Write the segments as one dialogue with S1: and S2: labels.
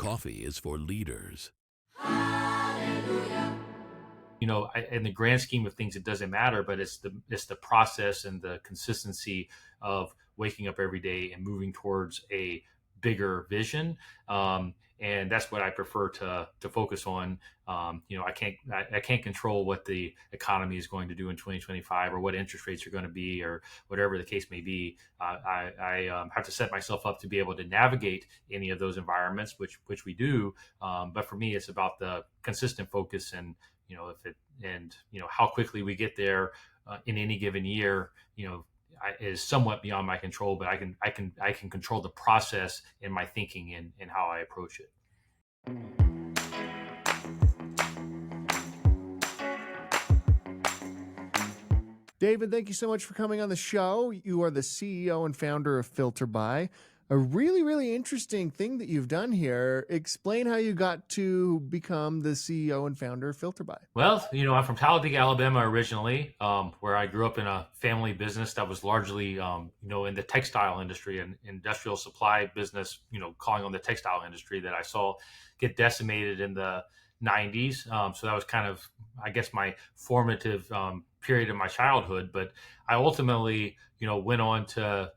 S1: Coffee is for leaders.
S2: In the grand scheme of things, it doesn't matter, but it's the process and the consistency of waking up every day and moving towards a bigger vision. And that's what I prefer to focus on. I can't control what the economy is going to do in 2025 or what interest rates are going to be or whatever the case may be. I have to set myself up to be able to navigate any of those environments, which we do. But for me, it's about the consistent focus and how quickly we get there in any given year, is somewhat beyond my control, but I can control the process in my thinking and how I approach it.
S3: David, thank you so much for coming on the show. You are the CEO and founder of Filterbuy. A really, really interesting thing that you've done here. Explain how you got to become the CEO and founder of Filterbuy.
S2: Well, I'm from Talladega, Alabama originally, where I grew up in a family business that was largely, in the textile industry and industrial supply business, calling on the textile industry that I saw get decimated in the 90s. So that was kind of, I guess, my formative period of my childhood. But I ultimately, went on to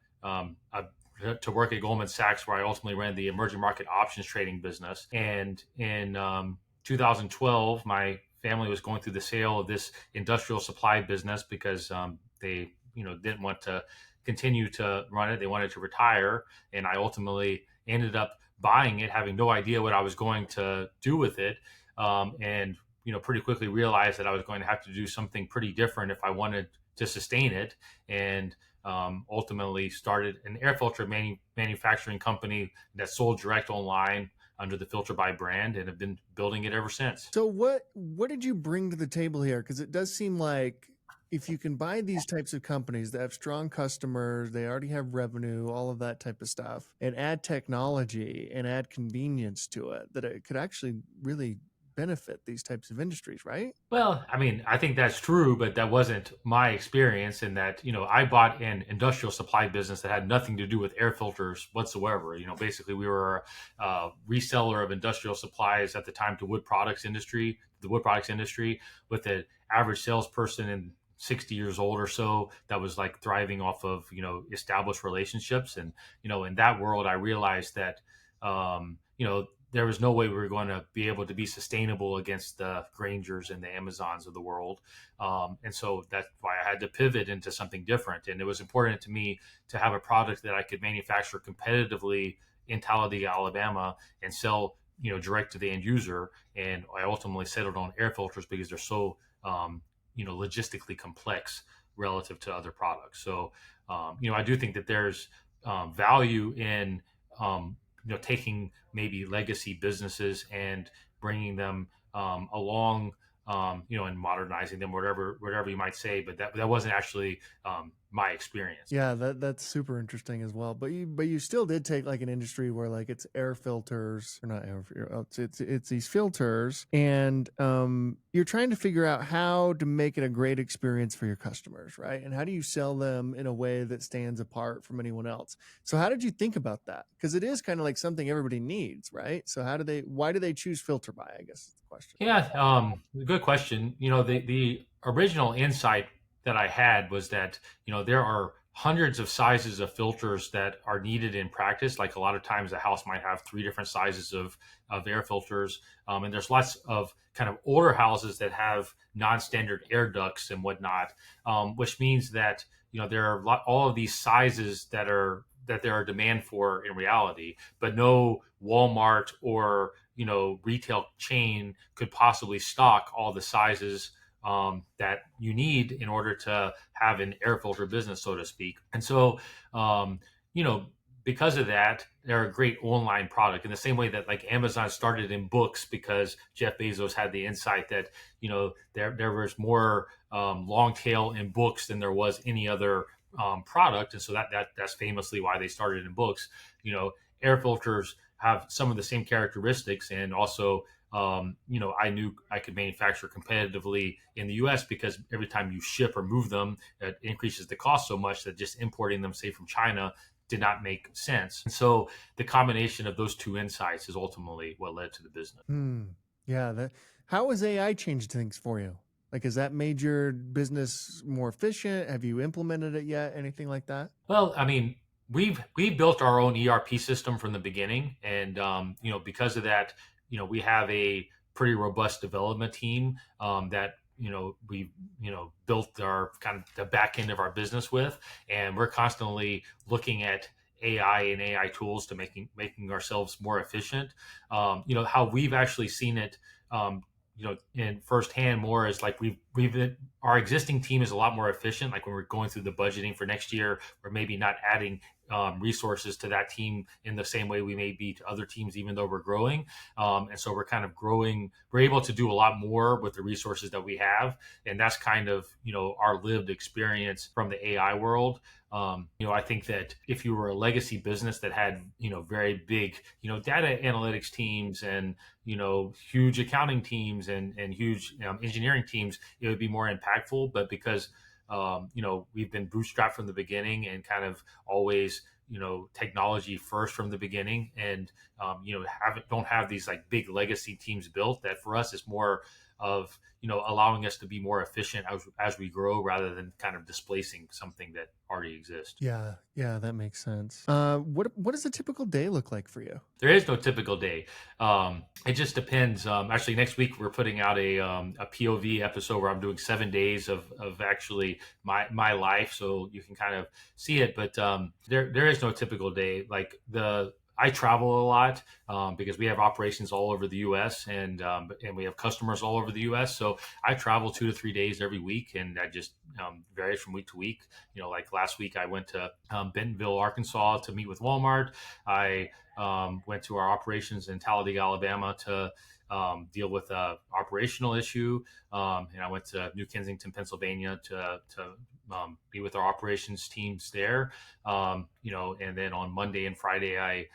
S2: work at Goldman Sachs, where I ultimately ran the emerging market options trading business. And in 2012, my family was going through the sale of this industrial supply business because they, didn't want to continue to run it. They wanted to retire, and I ultimately ended up buying it, having no idea what I was going to do with it, and pretty quickly realized that I was going to have to do something pretty different if I wanted to sustain it, and ultimately started an air filter manufacturing company that sold direct online under the Filterbuy brand, and have been building it ever since.
S3: So what did you bring to the table here? Because it does seem like if you can buy these types of companies that have strong customers, they already have revenue, all of that type of stuff, and add technology and add convenience to it, that it could actually really benefit these types of industries, right?
S2: Well, I mean, I think that's true, but that wasn't my experience in that, I bought an industrial supply business that had nothing to do with air filters whatsoever. Basically we were a reseller of industrial supplies at the time to the wood products industry, with an average salesperson in 60 years old or so that was like thriving off of, established relationships. And, in that world, I realized that, there was no way we were going to be able to be sustainable against the Grangers and the Amazons of the world. And so that's why I had to pivot into something different. And it was important to me to have a product that I could manufacture competitively in Talladega, Alabama, and sell, direct to the end user. And I ultimately settled on air filters because they're so, logistically complex relative to other products. So, I do think that there's value in, taking maybe legacy businesses and bringing them along, and modernizing them, whatever you might say. But that wasn't actually my experience.
S3: Yeah, that's super interesting as well. But you still did take like an industry where like it's air filters or not it's these filters, and you're trying to figure out how to make it a great experience for your customers, right? And how do you sell them in a way that stands apart from anyone else? So how did you think about that? Because it is kind of like something everybody needs, right? So why do they choose Filterbuy, I guess is the question.
S2: Yeah, good question. The original insight that I had was that, there are hundreds of sizes of filters that are needed in practice. Like a lot of times a house might have three different sizes of air filters. And there's lots of kind of older houses that have non-standard air ducts and whatnot, which means that, there are all of these sizes that there are demand for in reality, but no Walmart or, retail chain could possibly stock all the sizes that you need in order to have an air filter business, so to speak. And so, because of that, they're a great online product in the same way that like Amazon started in books because Jeff Bezos had the insight that, there was more long tail in books than there was any other product. And so that's famously why they started in books. Air filters have some of the same characteristics, and also I knew I could manufacture competitively in the U.S. because every time you ship or move them, it increases the cost so much that just importing them, say from China, did not make sense. And so the combination of those two insights is ultimately what led to the business.
S3: Yeah. How has AI changed things for you? Like, has that made your business more efficient? Have you implemented it yet? Anything like that?
S2: Well, I mean, we built our own ERP system from the beginning, and because of that, we have a pretty robust development team that we built our kind of the back end of our business with, and we're constantly looking at AI and AI tools to making ourselves more efficient. How we've actually seen it. In firsthand more is like we've been, our existing team is a lot more efficient. Like when we're going through the budgeting for next year, we're maybe not adding resources to that team in the same way we may be to other teams, even though we're growing. And so we're kind of growing. We're able to do a lot more with the resources that we have, and that's kind of our lived experience from the AI world. I think that if you were a legacy business that had very big data analytics teams and huge accounting teams and huge engineering teams, it would be more impactful. But because we've been bootstrapped from the beginning and kind of always technology first from the beginning, and don't have these like big legacy teams built, that for us is more of allowing us to be more efficient as we grow rather than kind of displacing something that already exists.
S3: Yeah, that makes sense. What does a typical day look like for you?
S2: There is no typical day. It just depends. Actually, next week we're putting out a POV episode where I'm doing 7 days of actually my life, so you can kind of see it. But there is no typical day. I travel a lot because we have operations all over the U.S. and we have customers all over the U.S. So I travel 2 to 3 days every week, and that just varies from week to week. Like last week I went to Bentonville, Arkansas to meet with Walmart. I went to our operations in Talladega, Alabama to deal with a operational issue. And I went to New Kensington, Pennsylvania to be with our operations teams there. And then on Monday and Friday, I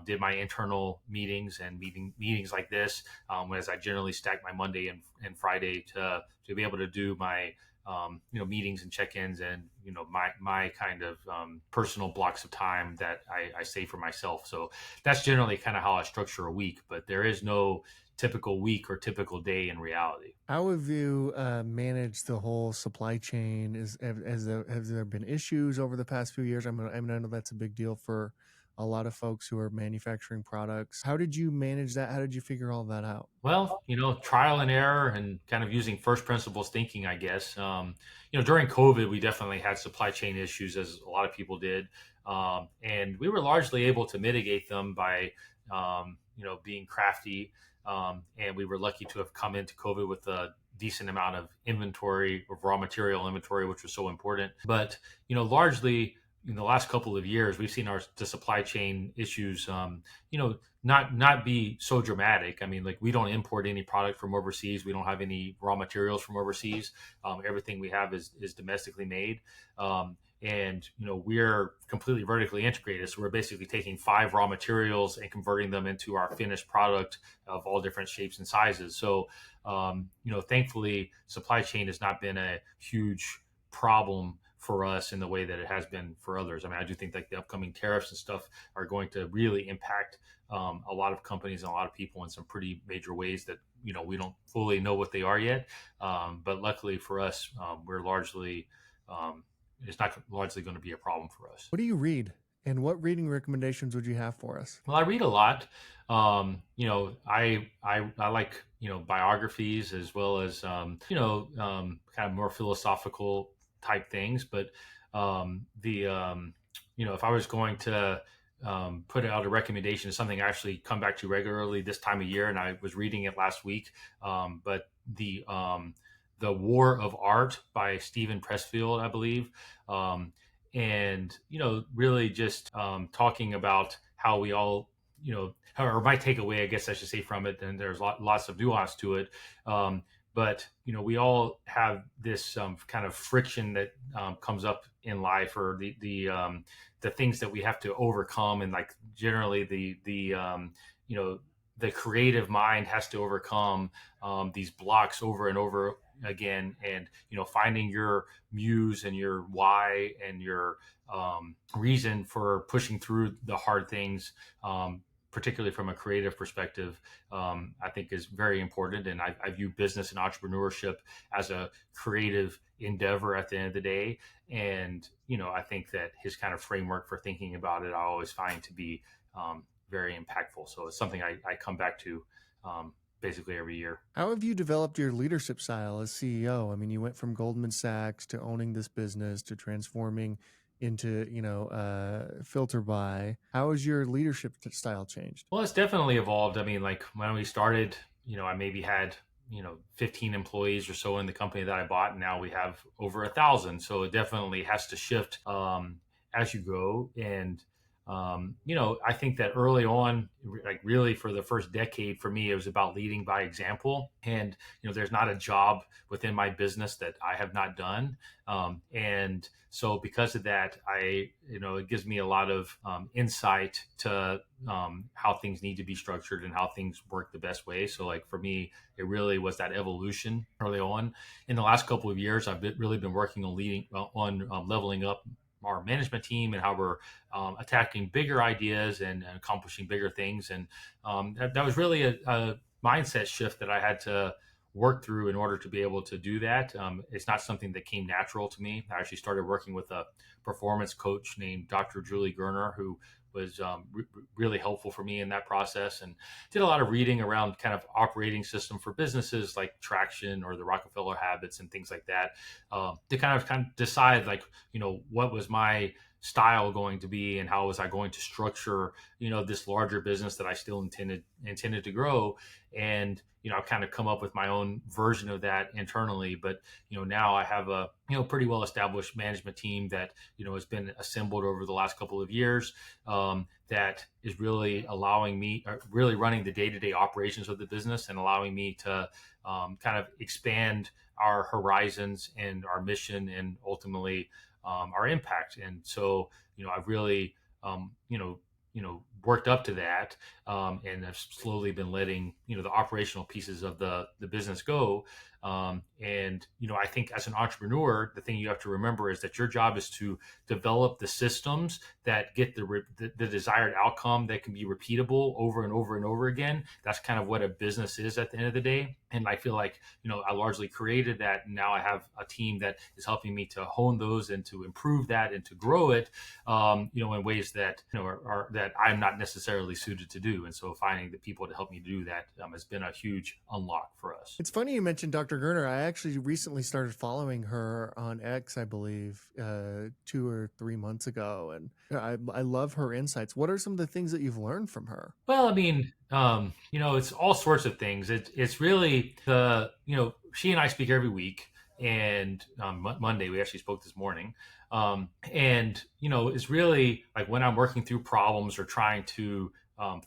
S2: did my internal meetings and meetings like this, as I generally stack my Monday and Friday to be able to do my meetings and check-ins and my kind of personal blocks of time that I save for myself. So that's generally kind of how I structure a week, but there is no typical week or typical day in reality.
S3: How have you managed the whole supply chain? Have there been issues over the past few years? I know that's a big deal for a lot of folks who are manufacturing products. How did you manage that? How did you figure all that out?
S2: Well, trial and error and kind of using first principles thinking, I guess. During COVID, we definitely had supply chain issues, as a lot of people did. And we were largely able to mitigate them by, being crafty. And we were lucky to have come into COVID with a decent amount of inventory, of raw material inventory, which was so important. But, largely, in the last couple of years, we've seen the supply chain issues, not be so dramatic. I mean, like we don't import any product from overseas. We don't have any raw materials from overseas. Everything we have is domestically made. And we're completely vertically integrated. So we're basically taking 5 raw materials and converting them into our finished product of all different shapes and sizes. So, thankfully, supply chain has not been a huge problem for us in the way that it has been for others. I mean, I do think like the upcoming tariffs and stuff are going to really impact a lot of companies and a lot of people in some pretty major ways that we don't fully know what they are yet. But luckily for us, we're largely it's not largely going to be a problem for us.
S3: What do you read? And what reading recommendations would you have for us?
S2: Well, I read a lot. I like biographies as well as kind of more philosophical type things. But if I was going to put out a recommendation, something I actually come back to regularly this time of year, and I was reading it last week. But the War of Art by Stephen Pressfield, I believe. And really just talking about how we all, or my takeaway, I guess I should say from it, and there's lots of nuance to it. But we all have this kind of friction that comes up in life, or the things that we have to overcome, and like generally the creative mind has to overcome these blocks over and over again, and finding your muse and your why and your reason for pushing through the hard things, particularly from a creative perspective, I think is very important. And I view business and entrepreneurship as a creative endeavor at the end of the day. And I think that his kind of framework for thinking about it, I always find to be very impactful. So it's something I come back to basically every year.
S3: How have you developed your leadership style as CEO? I mean, you went from Goldman Sachs to owning this business to transforming into, Filterbuy. How has your leadership style changed?
S2: Well, it's definitely evolved. I mean, like when we started, I maybe had 15 employees or so in the company that I bought, and now we have over 1,000. So it definitely has to shift as you go. And I think that early on, like really for the first decade for me, it was about leading by example. And there's not a job within my business that I have not done. And so because of that, it gives me a lot of insight to how things need to be structured and how things work the best way. So like for me, it really was that evolution early on. In the last couple of years, I've really been working on leveling up our management team and how we're attacking bigger ideas and accomplishing bigger things. And that was really a mindset shift that I had to work through in order to be able to do that. It's not something that came natural to me. I actually started working with a performance coach named Dr. Julie Gerner, who was really helpful for me in that process, and did a lot of reading around kind of operating system for businesses like Traction or the Rockefeller Habits and things like that, to kind of decide like, what was my style going to be and how was I going to structure, this larger business that I still intended to grow. And, I've kind of come up with my own version of that internally, but, now I have a, pretty well established management team that, has been assembled over the last couple of years, that is really allowing me, really running the day-to-day operations of the business and allowing me to kind of expand our horizons and our mission and ultimately our impact. And so, I've really, worked up to that, and I've slowly been letting, the operational pieces of the business go. And, I think as an entrepreneur, the thing you have to remember is that your job is to develop the systems that get the desired outcome that can be repeatable over and over and over again. That's kind of what a business is at the end of the day. And I feel like, I largely created that. And now I have a team that is helping me to hone those and to improve that and to grow it, in ways that, are that I'm not necessarily suited to do. And so finding the people to help me do that has been a huge unlock for us.
S3: It's funny you mentioned Dr. Gerner. I actually recently started following her on X, I believe, 2 or 3 months ago. And I love her insights. What are some of the things that you've learned from her?
S2: Well, I mean, it's all sorts of things. It's really she and I speak every week, and Monday we actually spoke this morning. And it's really like when I'm working through problems or trying to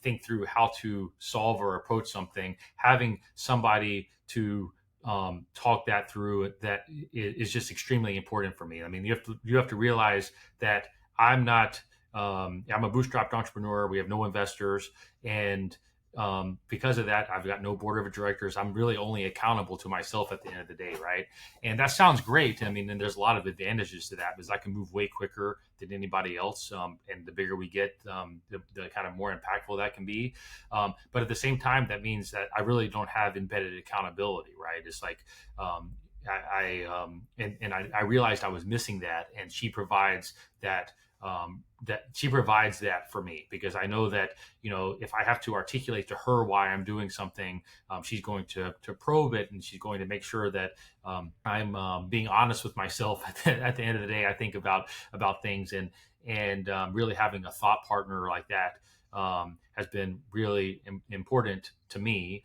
S2: think through how to solve or approach something, having somebody to talk that through that is just extremely important for me. I mean, you have to realize that I'm not. I'm a bootstrapped entrepreneur. We have no investors, and because of that, I've got no board of directors. I'm really only accountable to myself at the end of the day, right? And that sounds great. I mean, and there's a lot of advantages to that because I can move way quicker than anybody else, and the bigger we get, the kind of more impactful that can be. But at the same time, that means that I really don't have embedded accountability, right? It's like I realized I was missing that, and she provides that. She provides that for me because I know that if I have to articulate to her why I'm doing something, she's going to probe it, and she's going to make sure that I'm being honest with myself at the end of the day. I think about things, and really having a thought partner like that has been really important to me,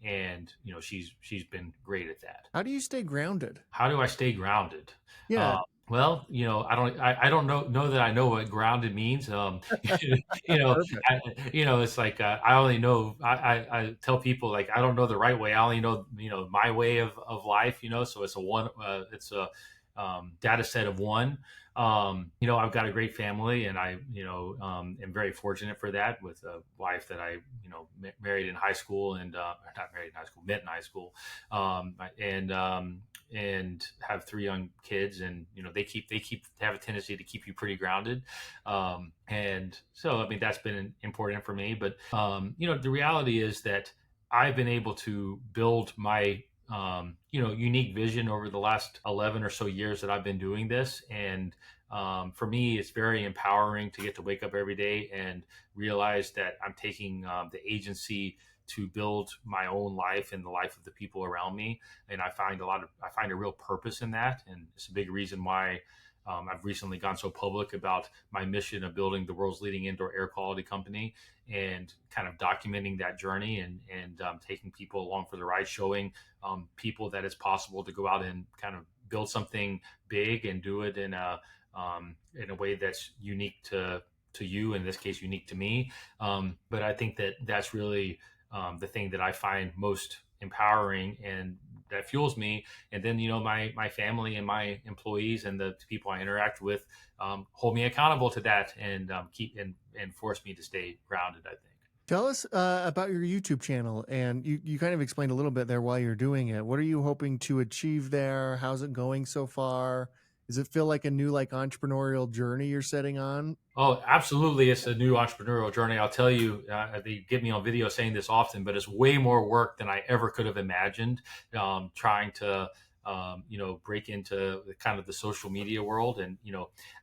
S2: and she's been great at that.
S3: How do you stay grounded?
S2: How do I stay grounded?
S3: Yeah.
S2: Well, I don't know that I know what grounded means.
S3: Perfect.
S2: It's like I only know. I tell people like I don't know the right way. I only know my way of life. So it's a one. It's a data set of one. I've got a great family, and I, am very fortunate for that, with a wife that I, married in high school, and not married in high school, met in high school, um, and and have three young kids, and they have a tendency to keep you pretty grounded, and so I mean that's been important for me. But the reality is that I've been able to build my unique vision over the last 11 or so years that I've been doing this. And for me, it's very empowering to get to wake up every day and realize that I'm taking the agency to build my own life and the life of the people around me. And I find a real purpose in that. And it's a big reason why I've recently gone so public about my mission of building the world's leading indoor air quality company, and kind of documenting that journey, and taking people along for the ride, showing people that it's possible to go out and kind of build something big and do it in a way that's unique to you, in this case unique to me. But I think that that's really the thing that I find most empowering and that fuels me. And then my family and my employees and the people I interact with hold me accountable to that, and keep and force me to stay grounded, I think.
S3: Tell us about your YouTube channel, and you kind of explained a little bit there while you're doing it. What are you hoping to achieve there? How's it going so far? Does it feel like a new entrepreneurial journey you're setting on?
S2: Oh, absolutely. It's a new entrepreneurial journey. I'll tell you, they get me on video saying this often, but it's way more work than I ever could have imagined, trying to, break into the kind of the social media world. And,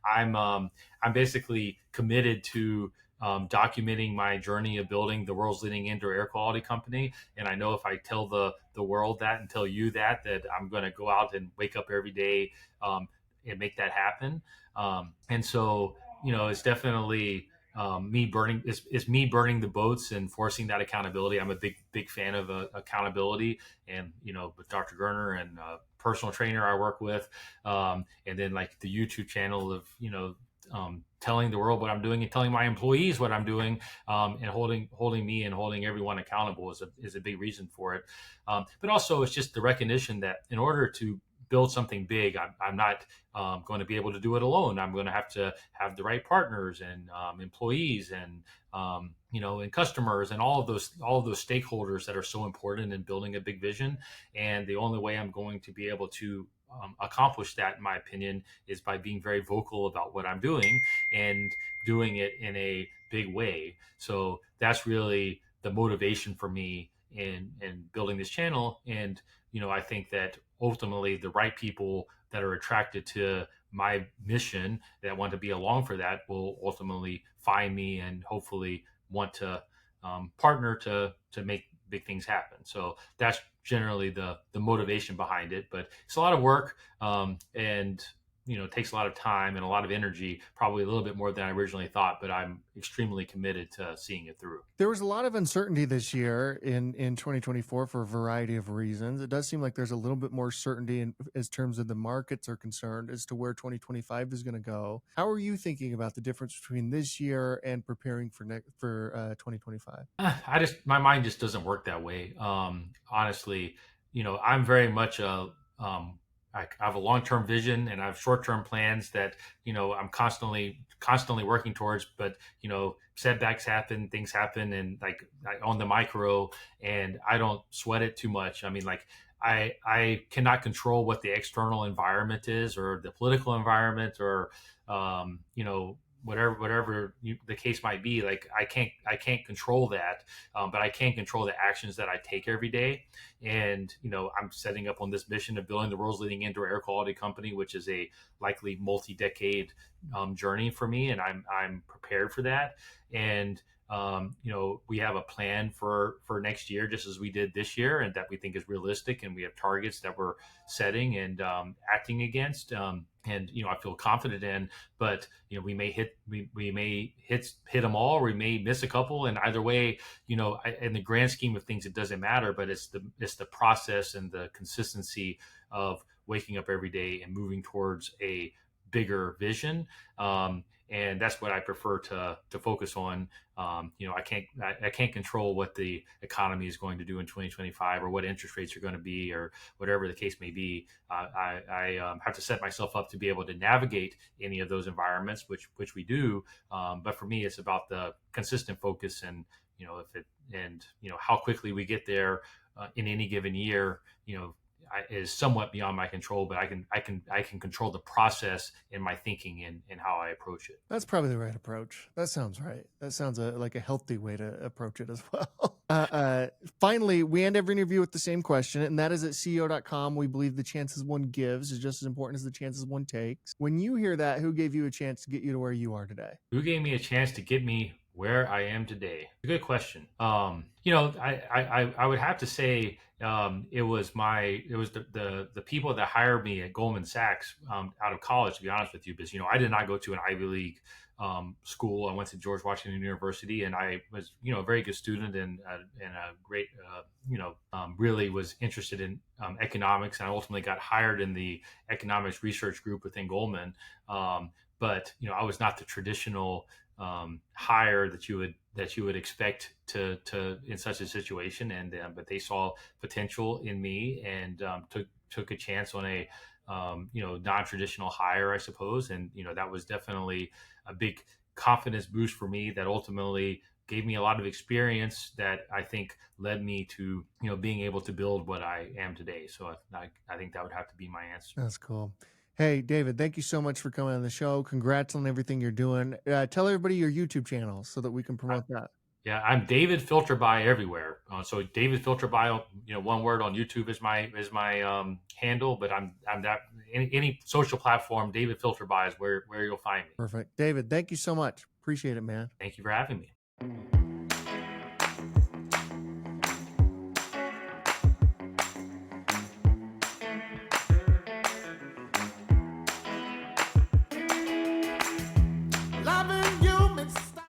S2: I'm basically committed to documenting my journey of building the world's leading indoor air quality company. And I know if I tell the world that and tell you that I'm going to go out and wake up every day and make that happen. And so, it's definitely it's me burning the boats and forcing that accountability. I'm a big fan of accountability, and with Dr. Gerner and personal trainer I work with, and then like the YouTube channel of telling the world what I'm doing and telling my employees what I'm doing, and holding me and holding everyone accountable is a big reason for it. But also, it's just the recognition that in order to build something big, I'm not going to be able to do it alone. I'm going to have the right partners and employees and and customers and all of those stakeholders that are so important in building a big vision. And the only way I'm going to be able to accomplish that, in my opinion, is by being very vocal about what I'm doing and doing it in a big way. So that's really the motivation for me in building this channel. And I think that ultimately the right people that are attracted to my mission, that want to be along for that, will ultimately find me and hopefully want to partner to make big things happen. So that's generally the motivation behind it. But it's a lot of work, and it takes a lot of time and a lot of energy, probably a little bit more than I originally thought. But I'm extremely committed to seeing it through.
S3: There was a lot of uncertainty this year in 2024 for a variety of reasons. It does seem like there's a little bit more certainty as terms of the markets are concerned as to where 2025 is going to go. How are you thinking about the difference between this year and preparing for 2025?
S2: My mind just doesn't work that way. Honestly, I'm very much I have a long-term vision and I have short-term plans that I'm constantly working towards. But setbacks happen, things happen, and on the micro, and I don't sweat it too much. I mean, like I cannot control what the external environment is, or the political environment, or whatever the case might be. Like I can't control that, but I can control the actions that I take every day. And I'm setting up on this mission of building the world's leading indoor air quality company, which is a likely multi-decade journey for me, and I'm prepared for that. And we have a plan for next year, just as we did this year, and that we think is realistic, and we have targets that we're setting and acting against. And I feel confident in. But we may hit them all, or we may miss a couple. And either way, in the grand scheme of things, it doesn't matter. But it's the process and the consistency of waking up every day and moving towards a bigger vision. and that's what I prefer to focus on. I can't control what the economy is going to do in 2025 or what interest rates are going to be or whatever the case may be. I have to set myself up to be able to navigate any of those environments, which we do. But for me, it's about the consistent focus and how quickly we get there in any given year. Is somewhat beyond my control, but I can control the process in my thinking and how I approach it.
S3: That's probably the right approach. That sounds right. That sounds like a healthy way to approach it as well. Finally, we end every interview with the same question, and that is at CEO.com. We believe the chances one gives is just as important as the chances one takes. When you hear that, who gave you a chance to get you to where you are today?
S2: Who gave me a chance to get me where I am today? A good question. I would have to say it was the people that hired me at Goldman Sachs out of college, to be honest with you, because I did not go to an Ivy League school. I went to George Washington University, and I was a very good student and a great really was interested in economics, and I ultimately got hired in the economics research group within Goldman. But I was not the traditional hire that you would expect to in such a situation, and but they saw potential in me and took a chance on a non-traditional hire, I suppose, and that was definitely a big confidence boost for me that ultimately gave me a lot of experience that I think led me to being able to build what I am today. So I think that would have to be my answer.
S3: That's cool. Hey, David, thank you so much for coming on the show. Congrats on everything you're doing. Tell everybody your YouTube channel so that we can promote that.
S2: Yeah, I'm David Filterbuy everywhere. So David Filterbuy, one word on YouTube is my handle, but I'm that any social platform. David Filterbuy is where you'll find me.
S3: Perfect, David. Thank you so much. Appreciate it, man.
S2: Thank you for having me.